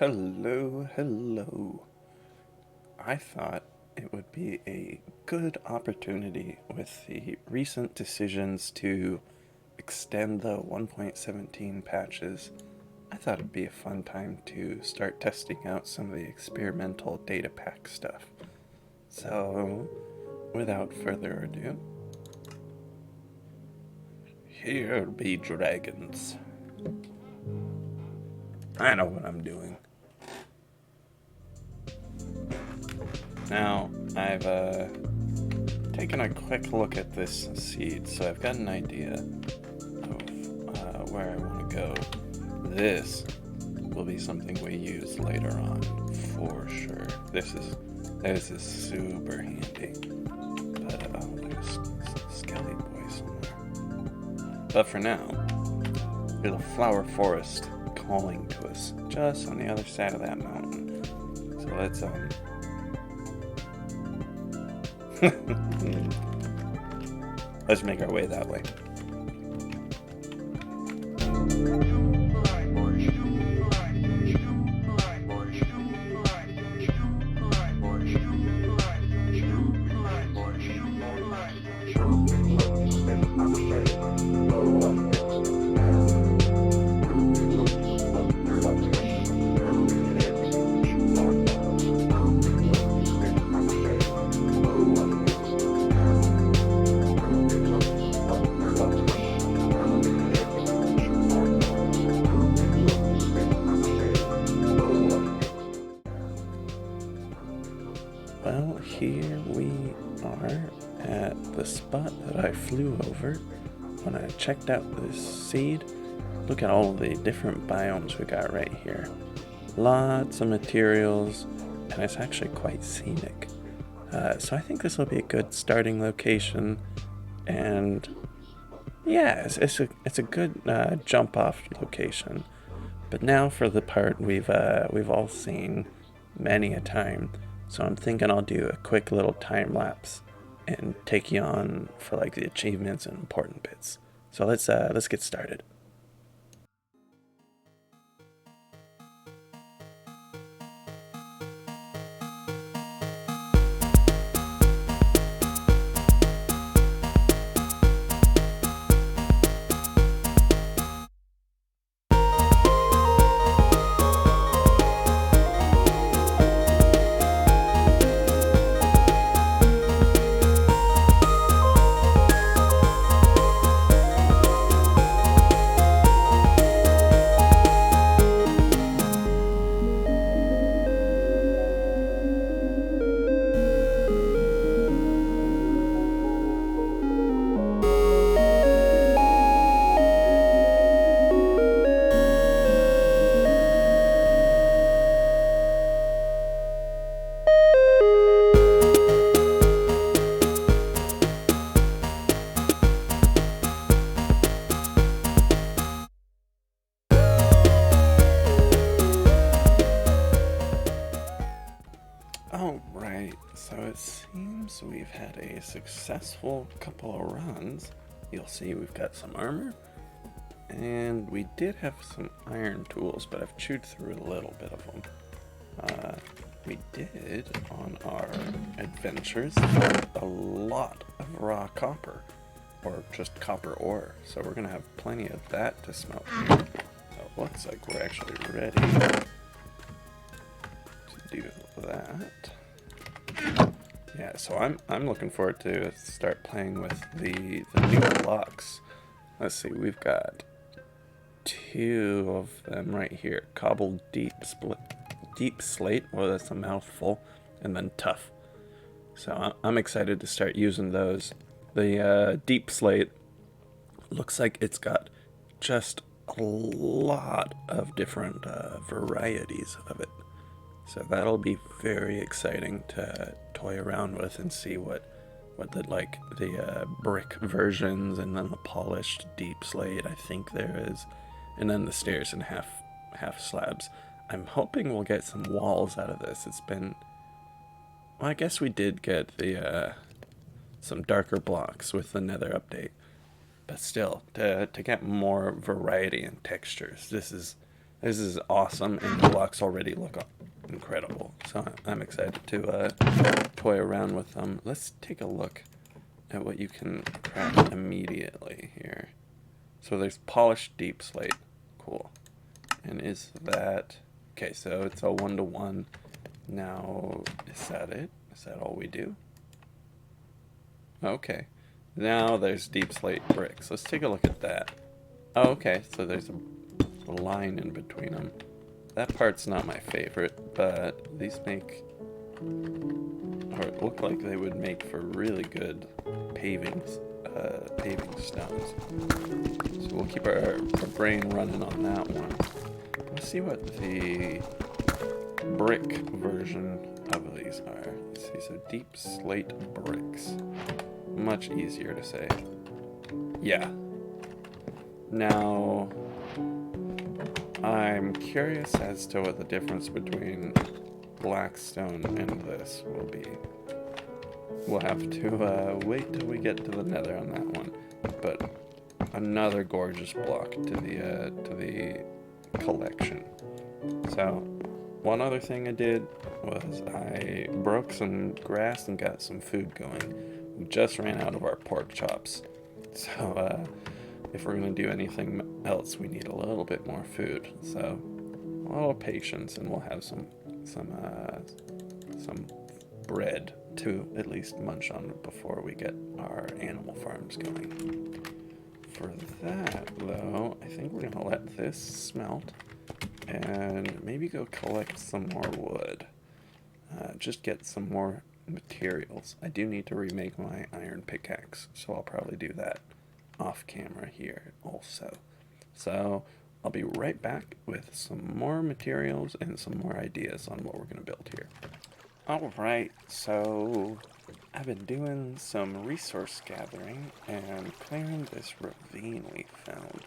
Hello, hello. I thought it would be a good opportunity with the recent decisions to extend the 1.17 patches. I thought it'd be a fun time to start testing out some of the experimental datapack stuff. So, without further ado, here be dragons. I know what I'm doing. Now, I've taken a quick look at this seed, so I've got an idea of where I want to go. This will be something we use later on, for sure. This is super handy. But there's Skelly Boy somewhere. But for now, there's a flower forest calling to us just on the other side of that mountain. So let's let's make our way that way. Well, here we are at the spot that I flew over when I checked out this seed. Look at all the different biomes we got right here. Lots of materials, and it's actually quite scenic. So I think this will be a good starting location, and yeah, it's a good jump off location. But now for the part we've all seen many a time. So I'm thinking I'll do a quick little time lapse and take you on for like the achievements and important bits. So let's get started. Alright, so it seems we've had a successful couple of runs. You'll see we've got some armor, and we did have some iron tools, but I've chewed through a little bit of them. We did, on our adventures, find a lot of raw copper, or just copper ore, so we're going to have plenty of that to smelt. So it looks like we're actually ready to do that. Yeah, so I'm looking forward to start playing with the new blocks. Let's see, we've got two of them right here. Cobbled deep slate, well that's a mouthful, and then tough. So I'm excited to start using those. The deep slate looks like it's got just a lot of different varieties of it. So that'll be very exciting to toy around with and see what the brick versions, and then the polished deep slate I think there is, and then the stairs and half slabs. I'm hoping we'll get some walls out of this. It's been, well, I guess we did get the some darker blocks with the Nether update, but still to get more variety and textures. This This is awesome, and the blocks already look incredible. So I'm excited to toy around with them. Let's take a look at what you can craft immediately here. So there's polished deep slate. Cool. And is that... Okay, so it's a 1-to-1. Now, is that it? Is that all we do? Okay. Now there's deep slate bricks. Let's take a look at that. Oh, okay, so there's a line in between them. That part's not my favorite, but these make... or look like they would make for really good paving stones. So we'll keep our brain running on that one. Let's see what the brick version of these are. Let's see, so deep slate bricks. Much easier to say. Yeah. Now, I'm curious as to what the difference between black stone and this will be. We'll have to wait till we get to the nether on that one. But another gorgeous block to the collection. So, one other thing I did was I broke some grass and got some food going. We just ran out of our pork chops. So, if we're going to do anything else, we need a little bit more food. So, a little patience, and we'll have some bread to at least munch on before we get our animal farms going. For that, though, I think we're going to let this smelt and maybe go collect some more wood. Just get some more materials. I do need to remake my iron pickaxe, so I'll probably do that off camera here also. So I'll be right back with some more materials and some more ideas on what we're going to build here. Alright, so I've been doing some resource gathering and clearing this ravine we found.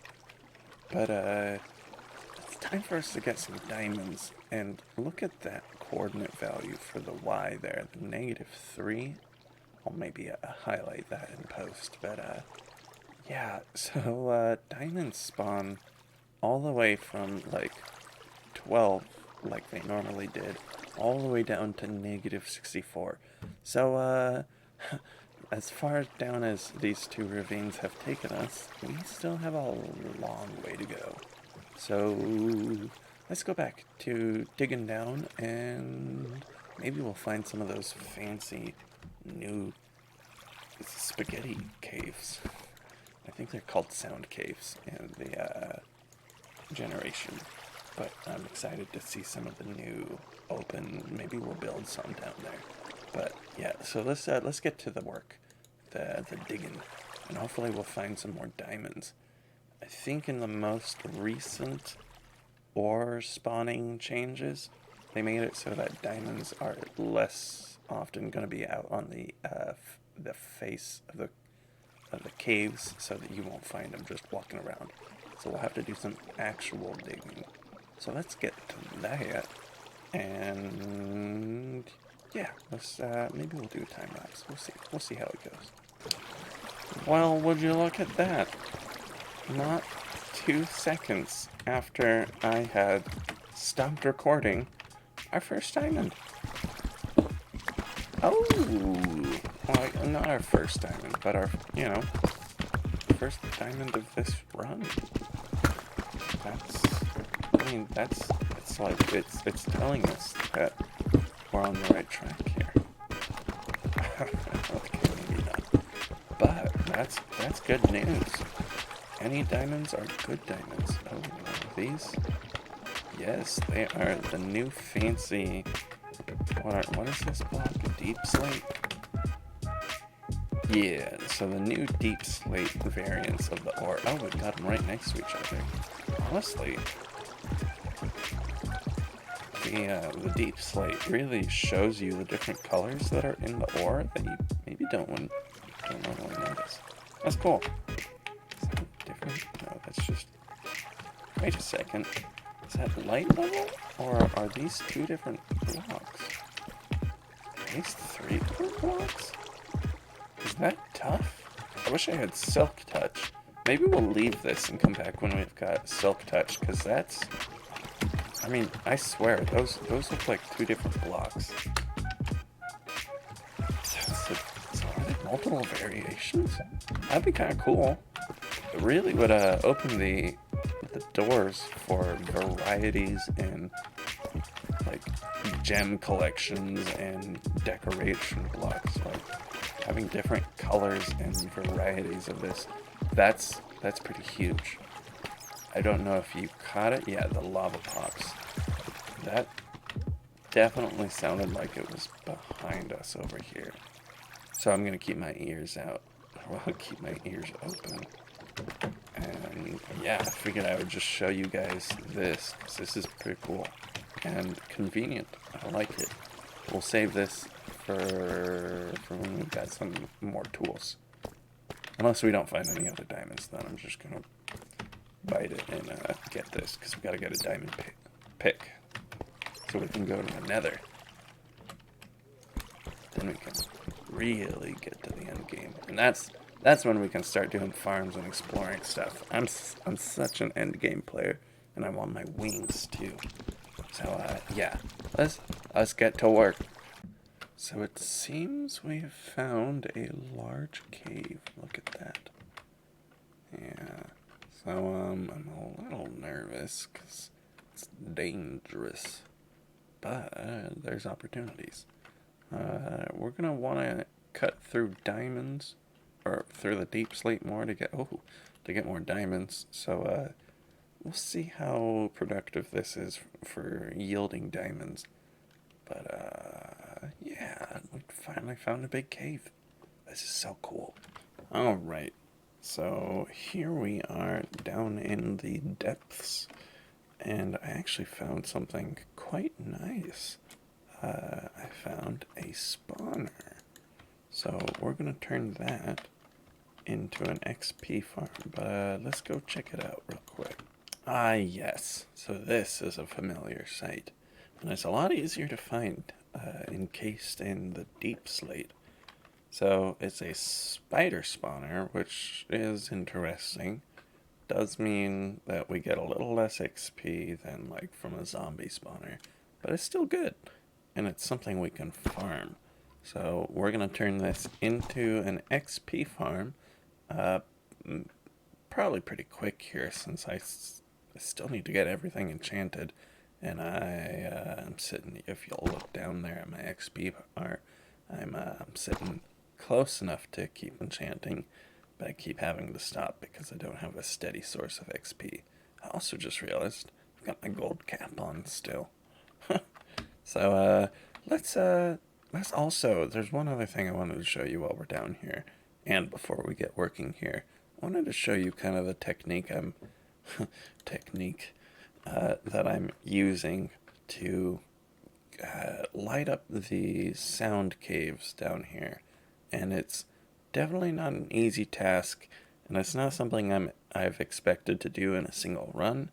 But it's time for us to get some diamonds, and look at that coordinate value for the Y there, the -3. I'll maybe highlight that in post, but yeah, so diamonds spawn all the way from like 12, like they normally did, all the way down to -64. So as far down as these two ravines have taken us, we still have a long way to go. So let's go back to digging down, and maybe we'll find some of those fancy new spaghetti caves. I think they're called sound caves in the generation. But I'm excited to see some of the new open. Maybe we'll build some down there. But yeah, so let's get to the work, the digging, and hopefully we'll find some more diamonds. I think in the most recent ore spawning changes, they made it so that diamonds are less often going to be out on the face of the caves, so that you won't find them just walking around. So we'll have to do some actual digging. So let's get to that, and yeah, let's maybe we'll do a time lapse. We'll see how it goes. Well, would you look at that? Not 2 seconds after I had stopped recording, our first diamond. Oh, well, not our first diamond, but our, first diamond of this run. It's telling us that we're on the right track here. Okay, maybe not. But that's good news. Any diamonds are good diamonds. Oh, these? Yes, they are the new fancy... What is this block? Deep slate? Yeah, so the new deep slate variants of the ore. Oh, we got them right next to each other. Honestly, the deep slate really shows you the different colors that are in the ore that you maybe don't normally notice. That's cool. Is that different? No, that's just... Wait a second. Is that light level? Or are these 2 different blocks? Are these 3 different blocks? Is that tough? I wish I had silk touch. Maybe we'll leave this and come back when we've got silk touch, because that's I mean, I swear, those look like two different blocks. So are there multiple variations? That'd be kind of cool. It really would open the doors for varieties in like gem collections and decoration blocks. Like having different colors and varieties of this. That's pretty huge. I don't know if you caught it. Yeah, the lava pops. That definitely sounded like it was behind us over here. So I'm gonna keep my ears out. Well, keep my ears open. And yeah, I figured I would just show you guys this. This is pretty cool and convenient. I like it. We'll save this for when we've got some more tools. Unless we don't find any other diamonds, then I'm just gonna bite it and get this, because we gotta get a diamond pick so we can go to the nether. Then we can really get to the end game, and that's when we can start doing farms and exploring stuff. I'm such an end game player, and I'm on my wings too. So yeah, let's get to work. So it seems we've found a large cave. Look at that. Yeah. So I'm a little nervous because it's dangerous, but there's opportunities. We're gonna want to cut through diamonds, or through the deep slate more to get more diamonds. So we'll see how productive this is for yielding diamonds. But yeah, we finally found a big cave. This is so cool. All right. So here we are down in the depths, and I actually found something quite nice. I found a spawner. So we're going to turn that into an XP farm, but let's go check it out real quick. Ah, yes. So this is a familiar sight, and it's a lot easier to find encased in the deep slate. So it's a spider spawner, which is interesting. Does mean that we get a little less XP than like from a zombie spawner, but it's still good, and it's something we can farm. So we're gonna turn this into an XP farm, probably pretty quick here, since I still need to get everything enchanted, and I'm sitting. If you'll look down there at my XP bar, I'm sitting close enough to keep enchanting, but I keep having to stop because I don't have a steady source of XP. I also just realized I've got my gold cap on still. So let's also, there's one other thing I wanted to show you while we're down here, and before we get working here. I wanted to show you kind of the technique that I'm using to light up the sound caves down here. And it's definitely not an easy task, and it's not something I've expected to do in a single run,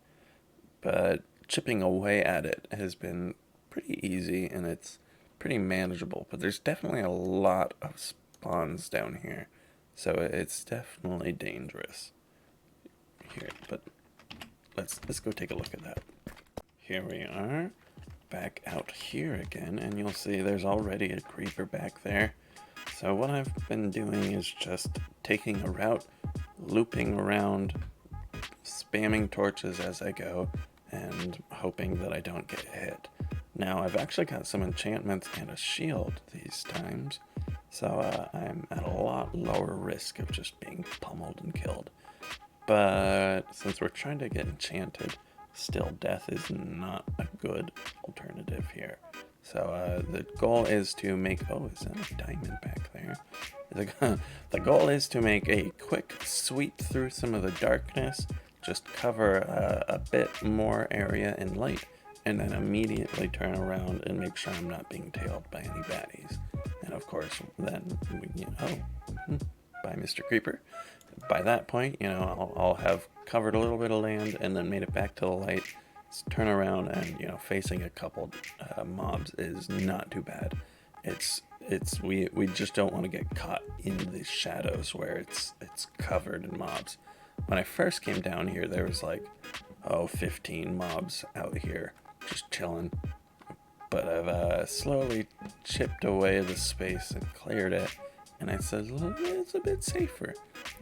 but chipping away at it has been pretty easy, and it's pretty manageable. But there's definitely a lot of spawns down here, so it's definitely dangerous. Here, but let's go take a look at that. Here we are, back out here again, and you'll see there's already a creeper back there. So what I've been doing is just taking a route, looping around, spamming torches as I go, and hoping that I don't get hit. Now I've actually got some enchantments and a shield these times, so I'm at a lot lower risk of just being pummeled and killed. But since we're trying to get enchanted, still death is not a good alternative here. So the goal is to make, oh, is that a diamond back there? The goal is to make a quick sweep through some of the darkness, just cover a bit more area in light, and then immediately turn around and make sure I'm not being tailed by any baddies. And of course, then, by Mr. Creeper. By that point, I'll have covered a little bit of land and then made it back to the light. Turn around, and facing a couple mobs is not too bad. We just don't want to get caught in the shadows where it's covered in mobs. When I first came down here, there was 15 mobs out here, just chilling. But I've slowly chipped away the space and cleared it, and it says it's a bit safer.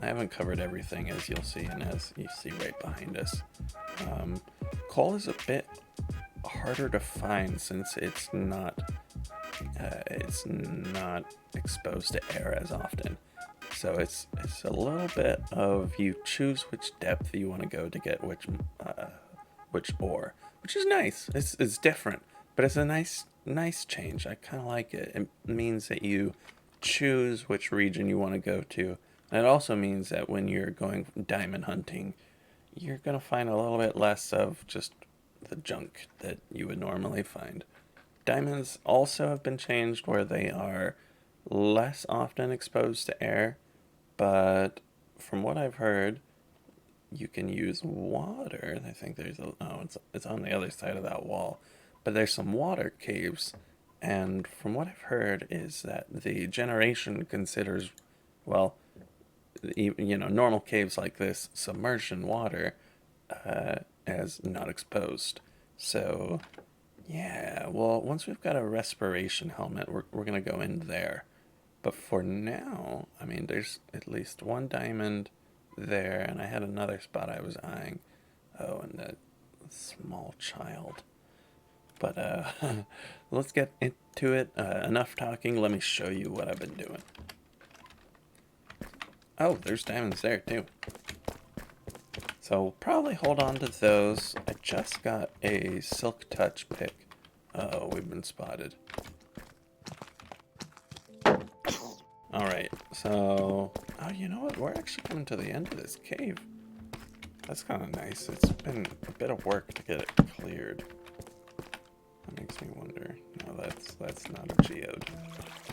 I haven't covered everything, as you'll see, and as you see right behind us. Coal is a bit harder to find since it's not exposed to air as often. So it's a little bit of you choose which depth you want to go to get which ore, which is nice. It's different, but it's a nice change. I kind of like it. It means that you choose which region you want to go to. And it also means that when you're going diamond hunting, you're going to find a little bit less of just the junk that you would normally find. Diamonds also have been changed where they are less often exposed to air, but from what I've heard, you can use water. I think it's on the other side of that wall, but there's some water caves, and from what I've heard is that the generation considers, well, normal caves like this submerged in water as not exposed. So yeah, well, once we've got a respiration helmet, we're gonna go in there. But for now, I mean, there's at least one diamond there, and I had another spot I was eyeing. Oh, and that small child. But let's get into it. Enough talking. Let me show you what I've been doing. Oh, there's diamonds there too. So we'll probably hold on to those. I just got a silk touch pick. Oh, we've been spotted. Alright, so... Oh, you know what? We're actually coming to the end of this cave. That's kind of nice. It's been a bit of work to get it cleared. That makes me wonder. No, that's not a geode.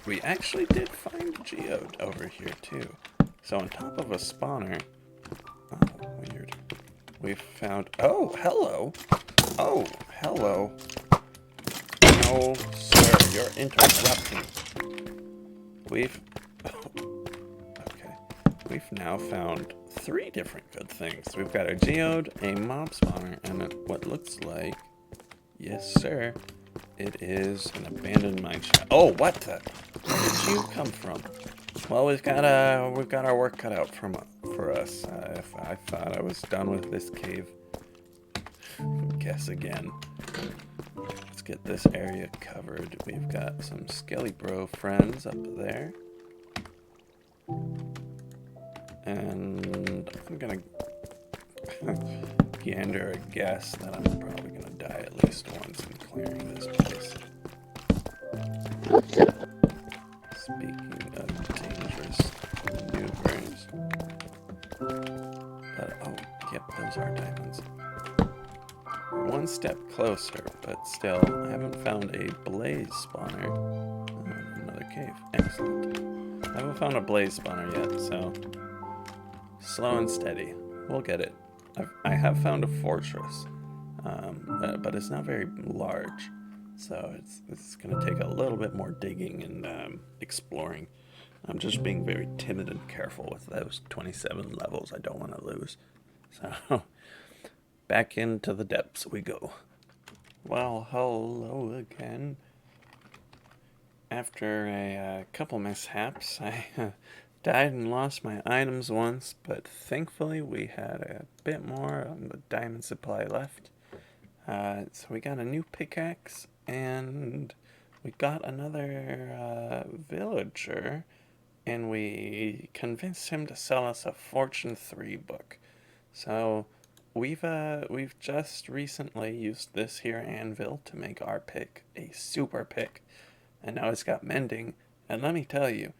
We actually did find a geode over here, too. So on top of a spawner... Oh, weird. We found... Oh, hello! Oh, hello. No, sir, you're interrupting. We've now found 3 different good things. We've got a geode, a mob spawner, and what looks like, yes sir, it is an abandoned mine shaft. Oh, what the? Where did you come from? Well, we've got our work cut out for us. If I thought I was done with this cave, guess again. Let's get this area covered. We've got some Skelly Bro friends up there. And I'm gonna gander a guess that I'm probably gonna die at least once in clearing this place. Speaking of dangerous maneuvers. But, oh, yep, those are diamonds. We're one step closer, but still, I haven't found a blaze spawner. Oh, another cave. Excellent. I haven't found a blaze spawner yet, so slow and steady. We'll get it. I have found a fortress, but it's not very large, so it's going to take a little bit more digging and exploring. I'm just being very timid and careful with those 27 levels I don't want to lose. So, back into the depths we go. Well, hello again. After a couple mishaps, I died and lost my items once, but thankfully we had a bit more on the diamond supply left. So we got a new pickaxe, and we got another villager, and we convinced him to sell us a Fortune 3 book. So we've just recently used this here anvil to make our pick a super pick, and now it's got mending, and let me tell you,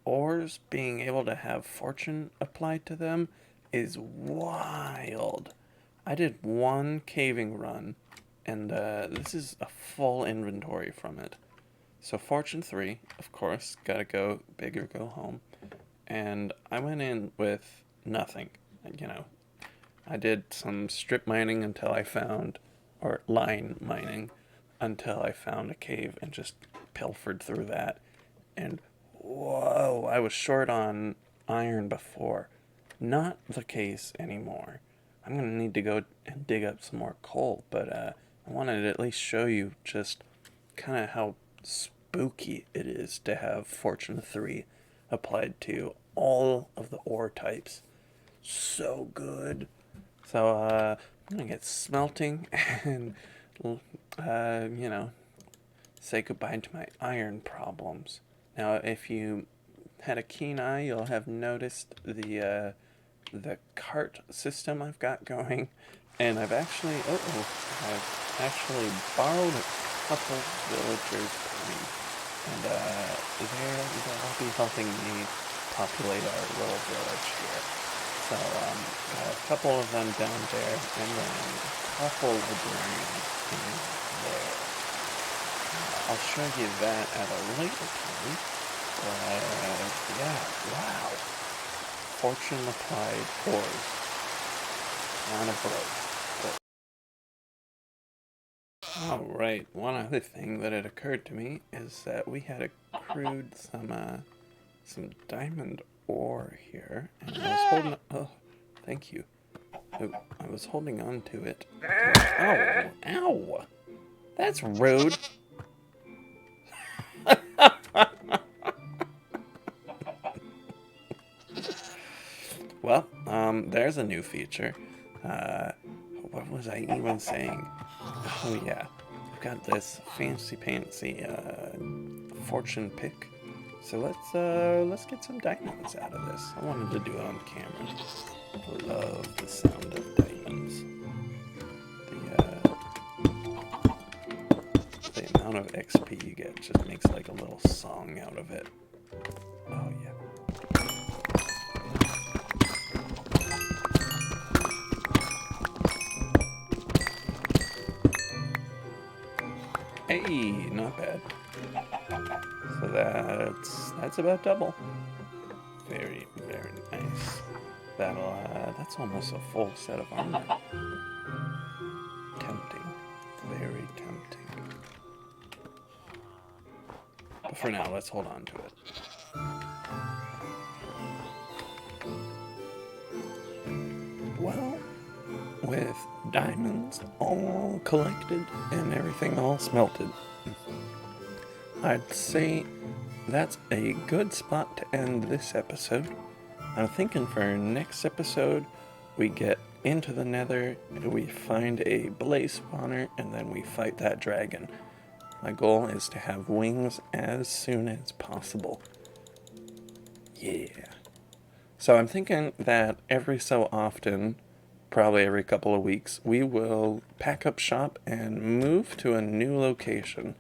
ores being able to have fortune applied to them is wild. I did one caving run, and this is a full inventory from it. So Fortune 3, of course, gotta go big or go home. And I went in with nothing. I did some strip mining until I found, or line mining, until I found a cave and just pilfered through that. And whoa, I was short on iron before. Not the case anymore. I'm going to need to go and dig up some more coal, but I wanted to at least show you just kind of how spooky it is to have Fortune 3 applied to all of the ore types. So good. So I'm gonna get smelting and say goodbye to my iron problems. Now, if you had a keen eye, you'll have noticed the cart system I've got going, and I've actually borrowed a couple villagers' time, and they'll be helping me populate our little village here. So got a couple of them down there, and then a couple librarians in there. I'll show you that at a later time. Yeah, wow. Fortune applied ores. Kind of broke. Alright, one other thing that had occurred to me is that we had accrued some diamond ore here, and I was holding. Oh, thank you. I was holding on to it. Ow! Ow! That's rude. Well, there's a new feature. What was I even saying? Oh yeah, I've got this fancy fortune pick. So let's get some diamonds out of this. I wanted to do it on camera. I love the sound of diamonds. The amount of XP you get just makes like a little song out of it. Oh yeah. Hey, not bad. So that's about double. Very, very nice. That's almost a full set of armor. Tempting. Very tempting. But for now, let's hold on to it. Well, with diamonds all collected and everything all smelted, I'd say that's a good spot to end this episode. I'm thinking for next episode, we get into the nether, we find a blaze spawner, and then we fight that dragon. My goal is to have wings as soon as possible. Yeah. So I'm thinking that every so often, probably every couple of weeks, we will pack up shop and move to a new location.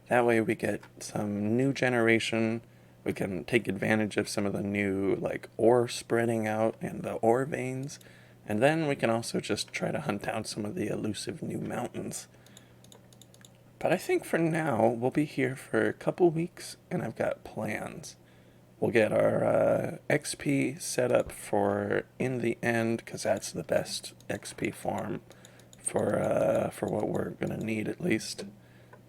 That way we get some new generation. We can take advantage of some of the new ore spreading out and the ore veins. And then we can also just try to hunt down some of the elusive new mountains. But I think for now, we'll be here for a couple weeks, and I've got plans. We'll get our XP set up for in the end, because that's the best XP farm for what we're going to need at least.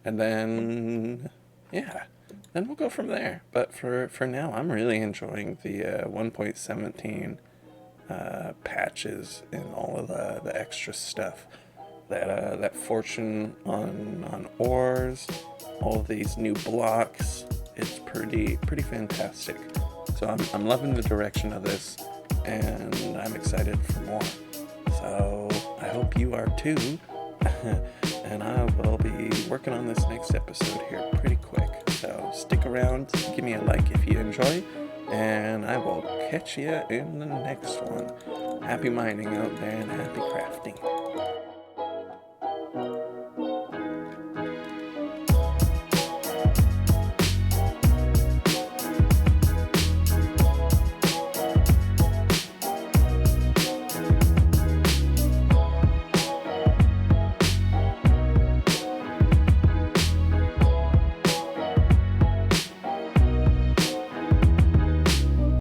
And then, yeah, then we'll go from there. But for now, I'm really enjoying the 1.17 patches and all of the extra stuff. That fortune on ores, all of these new blocks. It's pretty fantastic. So I'm loving the direction of this, and I'm excited for more. So I hope you are too. And I will be working on this next episode here pretty quick. So stick around, give me a like if you enjoy, and I will catch you in the next one. Happy mining out there and happy crafting.